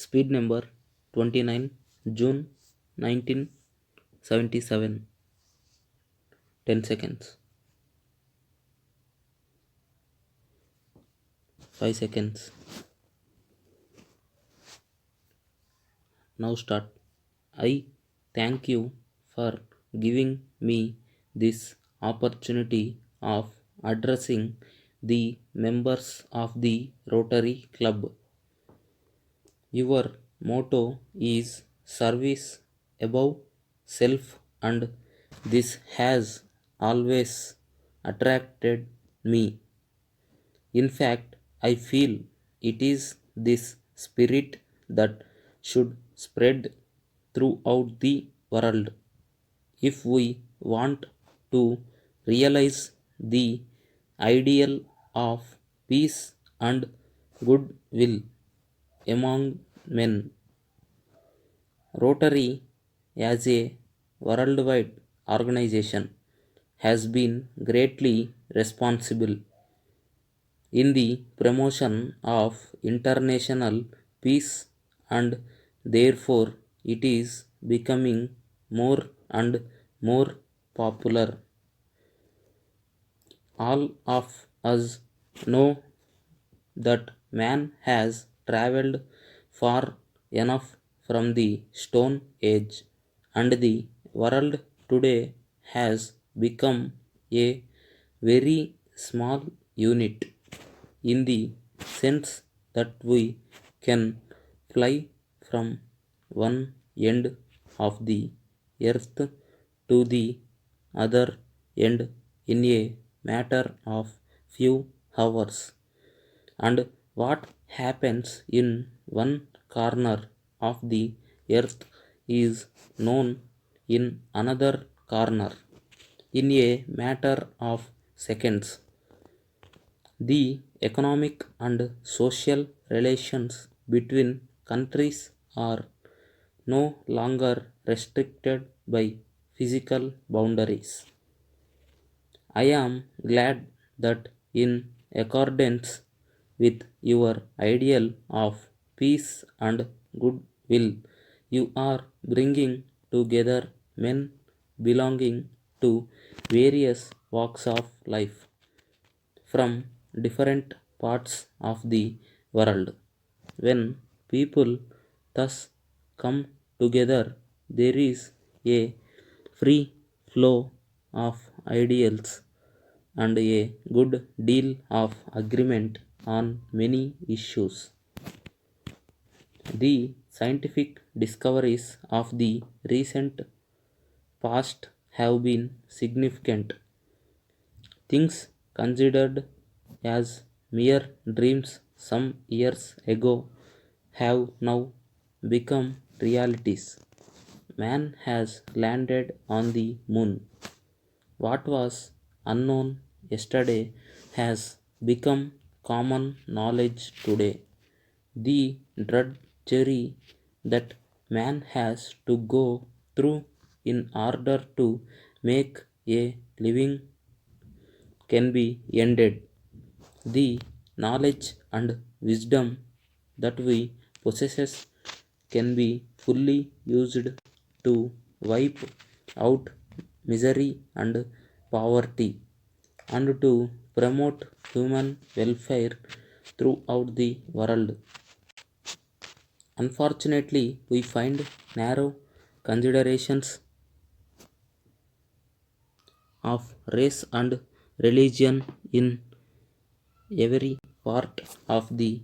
Speed number 29 June 1977. 10 seconds. 5 seconds. Now start. I thank you for giving me this opportunity of addressing the members of the Rotary Club. Your motto is service above self, and this has always attracted me. In fact, I feel it is this spirit that should spread throughout the world if we want to realize the ideal of peace and goodwill among men. Rotary, as a worldwide organization, has been greatly responsible in the promotion of international peace, and therefore it is becoming more and more popular. All of us know that man has traveled far enough from the Stone Age, and the world today has become a very small unit in the sense that we can fly from one end of the earth to the other end in a matter of few hours, and what happens in one corner of the earth is known in another corner in a matter of seconds. The economic and social relations between countries are no longer restricted by physical boundaries. I am glad that, in accordance with your ideal of peace and goodwill, you are bringing together men belonging to various walks of life from different parts of the world. When people thus come together, there is a free flow of ideals and a good deal of agreement on many issues. The scientific discoveries of the recent past have been significant. Things considered as mere dreams some years ago have now become realities. Man has landed on the moon. What was unknown yesterday has become common knowledge today. The drudgery that man has to go through in order to make a living can be ended. The knowledge and wisdom that we possess can be fully used to wipe out misery and poverty, and to promote human welfare throughout the world. Unfortunately, we find narrow considerations of race and religion in every part of the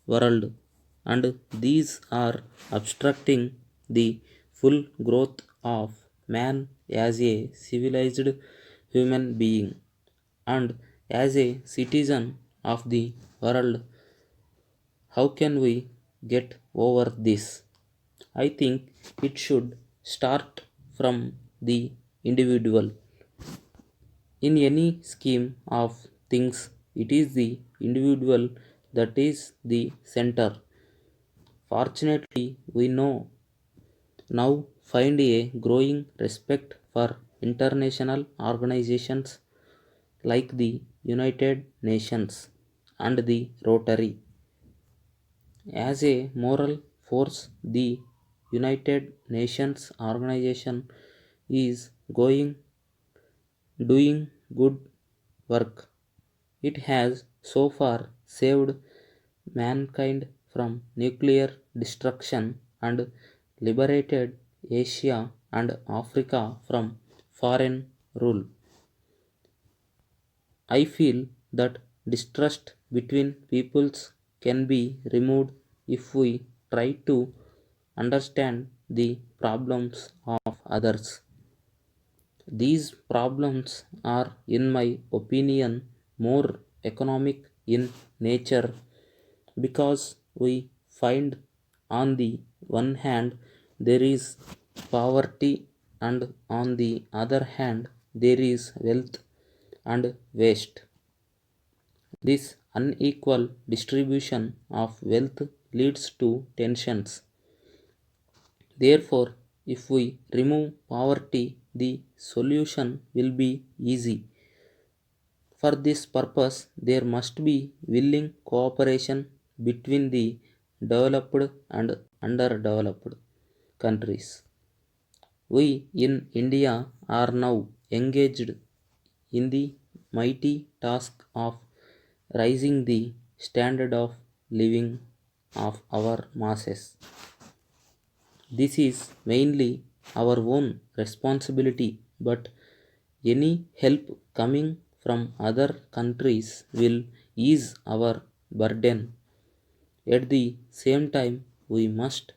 world, and these are obstructing the full growth of man as a civilized human being and as a citizen of the world. How can we get over this? I think it should start from the individual. In any scheme of things, it is the individual that is the center. Fortunately, we know now find a growing respect for international organizations like the United Nations and the Rotary. As a moral force, the United Nations organization is doing good work. It has so far saved mankind from nuclear destruction and liberated Asia and Africa from foreign rule. I feel that distrust between peoples can be removed if we try to understand the problems of others. These problems are, in my opinion, more economic in nature because we find on the one hand there is poverty and on the other hand there is wealth and waste. This unequal distribution of wealth leads to tensions. Therefore, if we remove poverty, the solution will be easy. For this purpose, there must be willing cooperation between the developed and underdeveloped countries. We in India are now engaged in the mighty task of raising the standard of living of our masses. This is mainly our own responsibility, but any help coming from other countries will ease our burden. At the same time, we must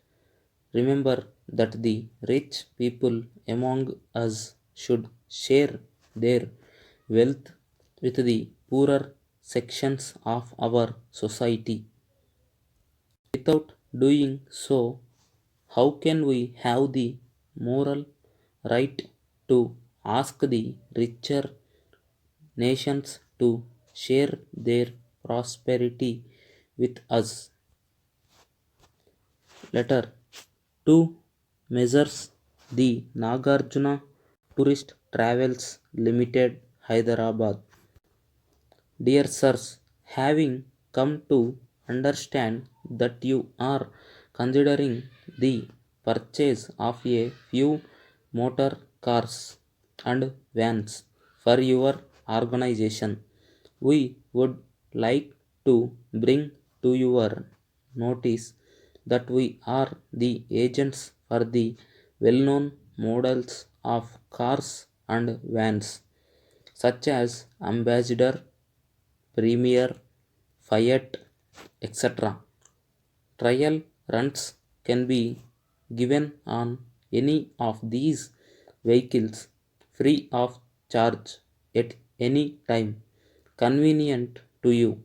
remember that the rich people among us should share their wealth with the poorer sections of our society. Without doing so, how can we have the moral right to ask the richer nations to share their prosperity with us? Letter 2 measures the Nagarjuna Tourist Travels Limited, Hyderabad. Dear sirs, having come to understand that you are considering the purchase of a few motor cars and vans for your organization, we would like to bring to your notice that we are the agents for the well known models of cars and vans such as Ambassador, Premier, Fiat, etc. Trial runs can be given on any of these vehicles free of charge at any time convenient to you.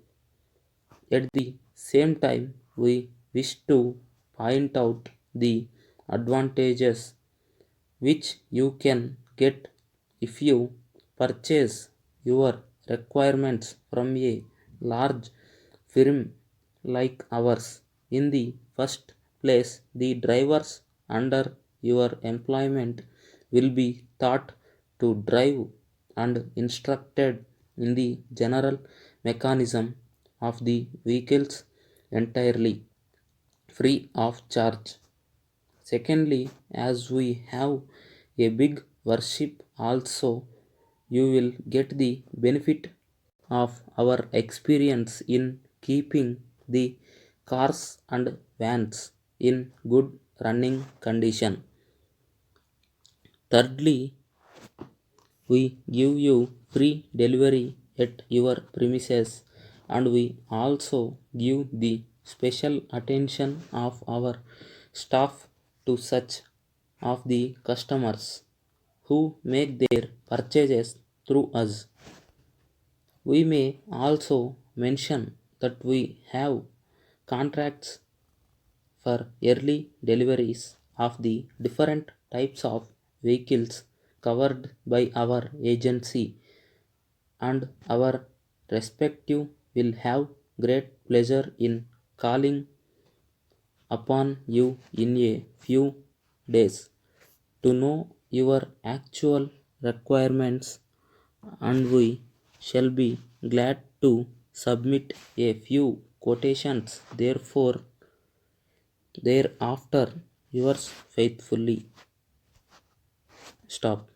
At the same time, we wish to point out the advantages which you can get if you purchase your requirements from a large firm like ours. In the first place, the drivers under your employment will be taught to drive and instructed in the general mechanism of the vehicles entirely free of charge. Secondly, as we have a big worship also, you will get the benefit of our experience in keeping the cars and vans in good running condition. Thirdly, we give you free delivery at your premises and we also give the special attention of our staff to such of the customers who make their purchases through us. We may also mention that we have contracts for early deliveries of the different types of vehicles covered by our agency, and our respective will have great pleasure in calling upon you in a few days to know your actual requirements, and we shall be glad to submit a few quotations. Therefore, Thereafter, yours faithfully. Stop.